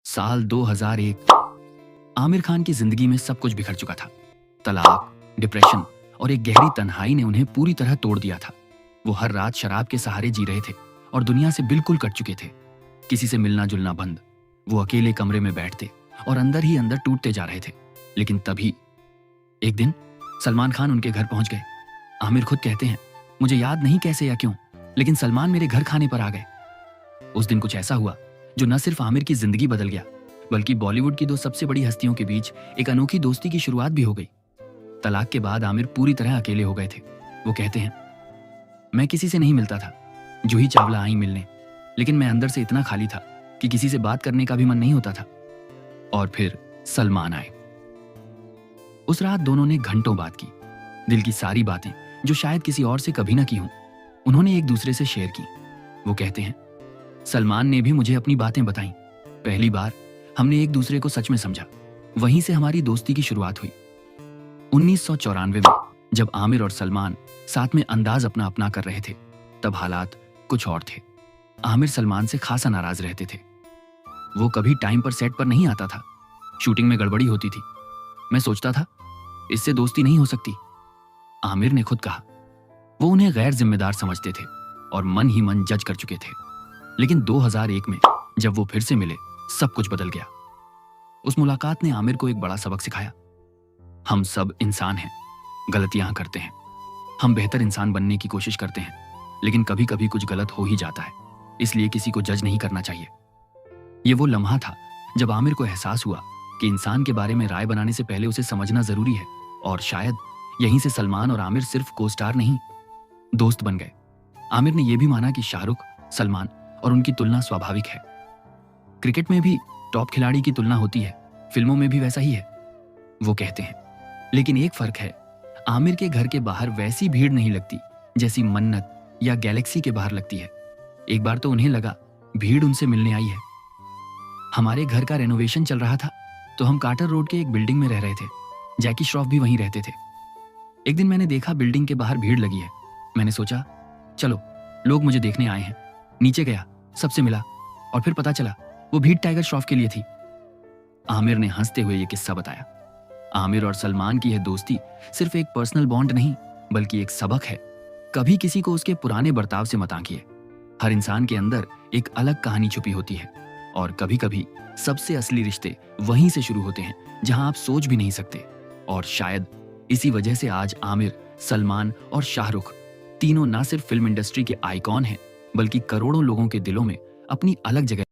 साल 2001। आमिर खान की जिंदगी में सब कुछ बिखर चुका था। तलाक, डिप्रेशन और एक गहरी तन्हाई ने उन्हें पूरी तरह तोड़ दिया था। वो हर रात शराब के सहारे जी रहे थे और दुनिया से बिल्कुल कट चुके थे। किसी से मिलना जुलना बंद। वो अकेले कमरे में बैठते और अंदर ही अंदर टूटते जा रहे थे। लेकिन तभी एक दिन सलमान खान उनके घर पहुंच गए। आमिर खुद कहते हैं, मुझे याद नहीं कैसे या क्यों, लेकिन सलमान मेरे घर खाने पर आ गए। उस दिन कुछ ऐसा हुआ जो न सिर्फ आमिर की जिंदगी बदल गया, बल्कि बॉलीवुड की दो सबसे बड़ी हस्तियों के बीच एक अनोखी दोस्ती की शुरुआत भी हो गई। तलाक के बाद आमिर पूरी तरह अकेले हो गए थे। वो कहते हैं, मैं किसी से नहीं मिलता था। जूही चावला आई मिलने, लेकिन मैं अंदर से इतना खाली था कि किसी से बात करने का भी मन नहीं होता था। और फिर सलमान आए। उस रात दोनों ने घंटों बात की। दिल की सारी बातें जो शायद किसी और से कभी ना की हों, उन्होंने एक दूसरे से शेयर की। वो कहते हैं, सलमान ने भी मुझे अपनी बातें बताई। पहली बार हमने एक दूसरे को सच में समझा। वहीं से हमारी दोस्ती की शुरुआत हुई। 1994 में जब आमिर और सलमान साथ में अंदाज अपना अपना कर रहे थे, तब हालात कुछ और थे। आमिर सलमान से खासा नाराज रहते थे। वो कभी टाइम पर सेट पर नहीं आता था। शूटिंग में गड़बड़ी होती थी। मैं सोचता था, इससे दोस्ती नहीं हो सकती। आमिर ने खुद कहा, वो उन्हें गैर जिम्मेदार समझते थे और मन ही मन जज कर चुके थे। लेकिन 2001 में जब वो फिर से मिले, सब कुछ बदल गया। उस मुलाकात ने आमिर को एक बड़ा सबक सिखाया। हम सब इंसान हैं, गलतियां करते हैं। हम बेहतर इंसान बनने की कोशिश करते हैं, लेकिन कभी कभी कुछ गलत हो ही जाता है। इसलिए किसी को जज नहीं करना चाहिए। ये वो लम्हा था जब आमिर को एहसास हुआ कि इंसान के बारे में राय बनाने से पहले उसे समझना जरूरी है। और शायद यहीं से सलमान और आमिर सिर्फ को स्टार नहीं, दोस्त बन गए। आमिर ने यह भी माना कि शाहरुख, सलमान और उनकी तुलना स्वाभाविक है। क्रिकेट में भी टॉप खिलाड़ी की तुलना होती है, फिल्मों में भी वैसा ही है। वो कहते हैं, लेकिन एक फर्क है, आमिर के घर के बाहर वैसी भीड़ नहीं लगती जैसी मन्नत या गैलेक्सी के बाहर लगती है। एक बार तो उन्हें लगा भीड़ उनसे मिलने आई है। हमारे घर का रेनोवेशन चल रहा था, तो हम कार्टर रोड के एक बिल्डिंग में रह रहे थे। जैकी श्रॉफ भी वहीं रहते थे। एक दिन मैंने देखा बिल्डिंग के बाहर भीड़ लगी है। मैंने सोचा, चलो लोग मुझे देखने आए हैं। नीचे गया, सबसे मिला और फिर पता चला वो भीड़ टाइगर श्रॉफ के लिए थी। आमिर ने हंसते हुए ये किस्सा बताया। आमिर और सलमान की यह दोस्ती सिर्फ एक पर्सनल बॉन्ड नहीं, बल्कि एक सबक है। कभी किसी को उसके पुराने बर्ताव से मत आंकिए। हर इंसान के अंदर एक अलग कहानी छुपी होती है और कभी कभी सबसे असली रिश्ते वहीं से शुरू होते हैं जहां आप सोच भी नहीं सकते। और शायद इसी वजह से आज आमिर, सलमान और शाहरुख तीनों ना सिर्फ फिल्म इंडस्ट्री के आइकॉन हैं, बल्कि करोड़ों लोगों के दिलों में अपनी अलग जगह